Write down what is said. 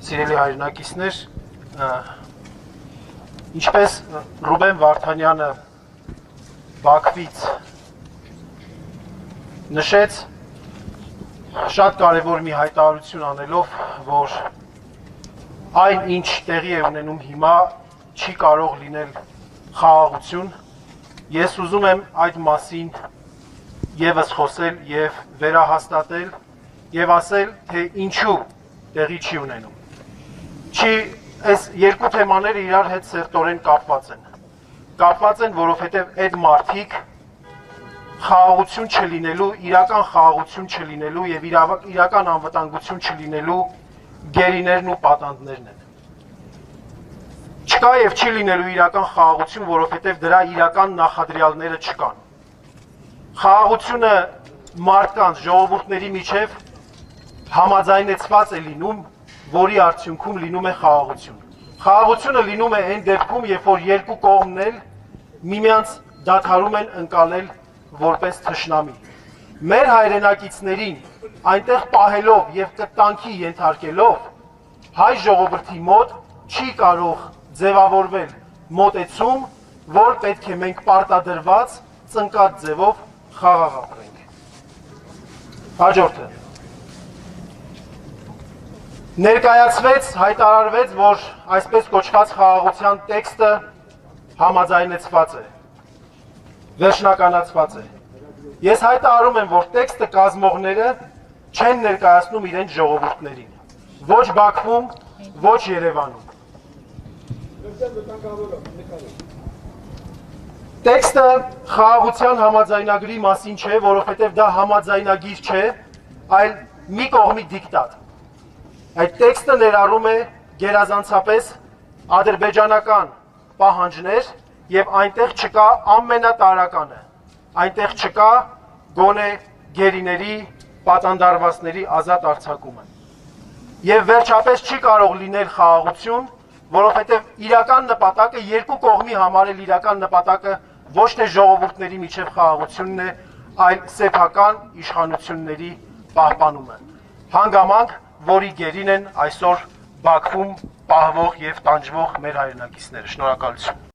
Սիրելի հայրենակիցներ, ինչպես Ռուբեն Վարդանյանը Բաքվից նշեց, շատ կարևոր մի հայտարարություն անելով, որ այն ինչ տեղի է ունենում հիմա չի կարող լինել խաղաղություն, ես ուզում եմ այդ մասին ևս խոսել և վերահաստատել և ասել, թե ինչու տեղի չի ունենում։ Այս երկու թեմաները իրար հետ սերտորեն կապված են։ Կապված են, որովհետև այդ մարդիկ խաղաղություն չլինելու, իրական խաղաղություն չլինելու և իրական անվտանգություն չլինելու գերիներն ու պատանդներն են։ Չկա և չի լինելու իրական խաղաղություն, որովհետև դրա իրական նախադրյալները չկան։ Խաղաղությունը մարդկանց, ժողովուրդների միջև համաձայնեցված է լինում, որի արդյունքում լինում է խաղաղություն։ Խաղաղությունը լինում է այն դեպքում, երբ որ երկու կողմն էլ միմյանց դադարում են ընկալել որպես թշնամի։ Մեր հայրենակիցներին այնտեղ պահելով և կտանքի ենթարկելով, հայ ժողովրդի մոտ չի կարող ձևավորվել մոտեցում, որ պետք է մենք պարտադրված ծնկած ձևով խաղաղ ապրենք։ Հաջորդը։ Ներկայացվեց, հայտարարվեց, որ այսպես կոչված խաղաղության տեքստը համաձայնեցված է, վերջնականացված է։ Ես հայտարարում եմ, որ տեքստը կազմողները չեն ներկայացնում իրենց ժողովուրդներին, ոչ Բաքվում, ոչ Երևանում։ Տեքստը խաղաղության համաձայնագրի մասին չէ, որովհետև դա համաձայնագիր չէ, այլ մի կողմի դիկտատ։ Այդ տեքստը ներառում է գերազանցապես ադրբեջանական պահանջներ և այնտեղ չկա ամենատարրականը, այնտեղ չկա գոնե գերիների, պատանդարվածների ազատ արձակումը։ Եվ վերջապես չի կարող լինել խաղաղություն, որովհետև իրական նպատակը, երկու կողմի համար էլ իրական նպատակը ոչ թե ժողովուրդների միջև խաղաղությունն է, այլ սեփական իշխանությունների պահպանումը։ Հանգամանք, որի գերին են այսօր Բաքվում պահվող և տանջվող մեր հայրենակիցները։ Շնորհակալություն։